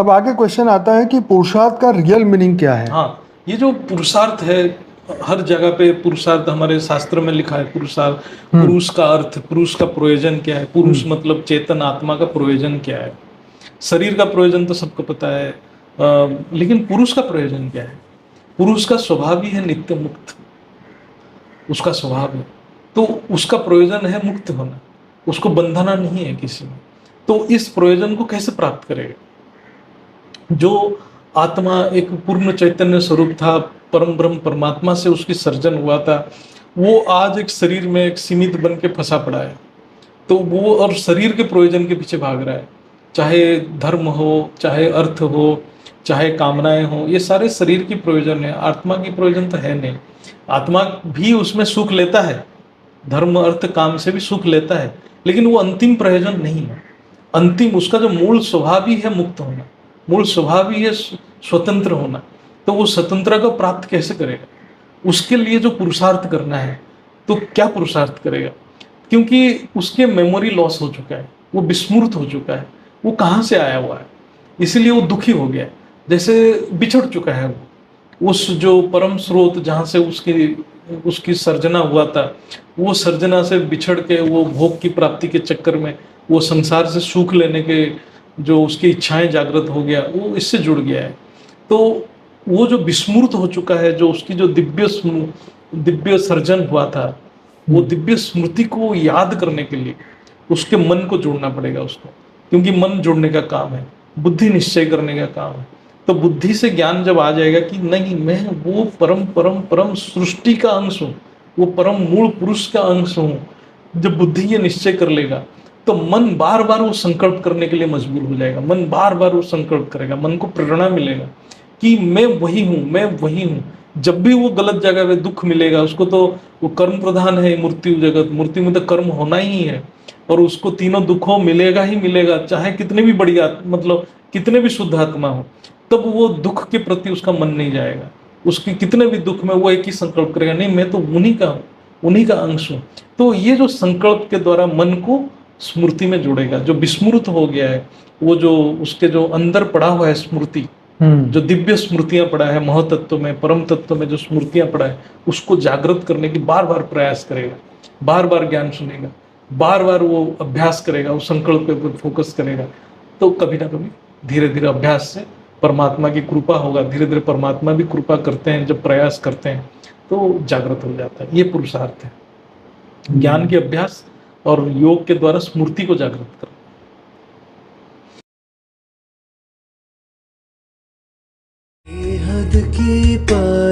अब आगे क्वेश्चन आता है कि पुरुषार्थ का रियल मीनिंग क्या है? हाँ, ये जो पुरुषार्थ है, हर जगह पे पुरुषार्थ हमारे शास्त्र में लिखा है। पुरुषार्थ, हम्म। पुरुष का अर्थ, पुरुष का प्रयोजन क्या है, पुरुष हम्म। मतलब चेतन आत्मा का प्रयोजन क्या है। शरीर का प्रयोजन तो सबको पता है, लेकिन पुरुष का प्रयोजन क्या है? पुरुष का स्वभाव ही है नित्य मुक्त, उसका स्वभाव है। तो उसका प्रयोजन है मुक्त होना, उसको बंधना नहीं है किसी में। तो इस प्रयोजन को कैसे प्राप्त करेगा? जो आत्मा एक पूर्ण चैतन्य स्वरूप था, परम ब्रह्म परमात्मा से उसकी सर्जन हुआ था, वो आज एक शरीर में एक सीमित बन के फंसा पड़ा है। तो वो और शरीर के प्रयोजन के पीछे भाग रहा है, चाहे धर्म हो, चाहे अर्थ हो, चाहे कामनाएं हो, ये सारे शरीर की प्रयोजन है, आत्मा की प्रयोजन तो है नहीं। आत्मा भी उसमें सुख लेता है, धर्म अर्थ काम से भी सुख लेता है, लेकिन वो अंतिम प्रयोजन नहीं है। अंतिम उसका जो मूल स्वभाव ही है मुक्त होना, मूल स्वभाव ही है स्वतंत्र होना। तो वो स्वतंत्रता को प्राप्त कैसे करेगा? उसके लिए जो पुरुषार्थ करना है, तो क्या पुरुषार्थ करेगा? क्योंकि उसके मेमोरी लॉस हो चुका है, वो विस्मृत हो चुका है, वो कहाँ से आया हुआ है, इसीलिए वो दुखी हो गया है। जैसे बिछड़ चुका है वो, उस जो परम स्रोत जहाँ से उसकी उसकी सर्जना हुआ था, वो सर्जना से बिछड़ के वो भोग की प्राप्ति के चक्कर में, वो संसार से सुख लेने के जो उसकी इच्छाएं जागृत हो गया, वो इससे जुड़ गया है। तो वो जो विस्मृत हो चुका है, जो उसकी जो दिव्य सर्जन हुआ था, वो दिव्य स्मृति को याद करने के लिए उसके मन को जोड़ना पड़ेगा उसको, क्योंकि मन जोड़ने का काम है, बुद्धि निश्चय करने का काम है। तो बुद्धि से ज्ञान जब आ जाएगा कि नहीं, मैं वो परम परम परम सृष्टि का अंश हूँ, वो परम मूल पुरुष का अंश हूँ, जब बुद्धि ये निश्चय कर लेगा, तो मन बार बार वो संकल्प करने के लिए मजबूर हो जाएगा, मन बार बार वो संकल्प करेगा, मन को प्रेरणा मिलेगा कि मैं वही हूँ, मैं वही हूँ। जब भी वो गलत जगह पे दुख मिलेगा उसको, तो वो कर्म प्रधान है मूर्ति जगत, मूर्ति में तो कर्म होना ही है, और उसको तीनों दुखों मिलेगा ही मिलेगा, चाहे कितने भी बड़ी मतलब कितने भी शुद्ध आत्मा हो, तब वो दुख के प्रति उसका मन नहीं जाएगा। उसके कितने भी दुख में वो एक ही संकल्प करेगा, नहीं मैं तो उन्हीं का हूँ, उन्हीं का अंश हूँ। तो ये जो संकल्प के द्वारा मन को स्मृति में जोड़ेगा, जो विस्मृत हो गया है, वो जो उसके जो अंदर पड़ा हुआ है स्मृति, जो दिव्य स्मृतियां पड़ा है, महतत्व में परम तत्व में जो स्मृतियां पड़ा है, उसको जागृत करने की बार बार प्रयास करेगा, बार बार ज्ञान सुनेगा, बार बार वो अभ्यास करेगा, उस संकल्प पे फोकस करेगा। तो कभी ना कभी धीरे धीरे अभ्यास से परमात्मा की कृपा होगा, धीरे धीरे परमात्मा भी कृपा करते हैं, जब प्रयास करते हैं तो जागृत हो जाता है। ये पुरुषार्थ है, ज्ञान के अभ्यास और योग के द्वारा स्मृति को जागृत करना। बेहद की पर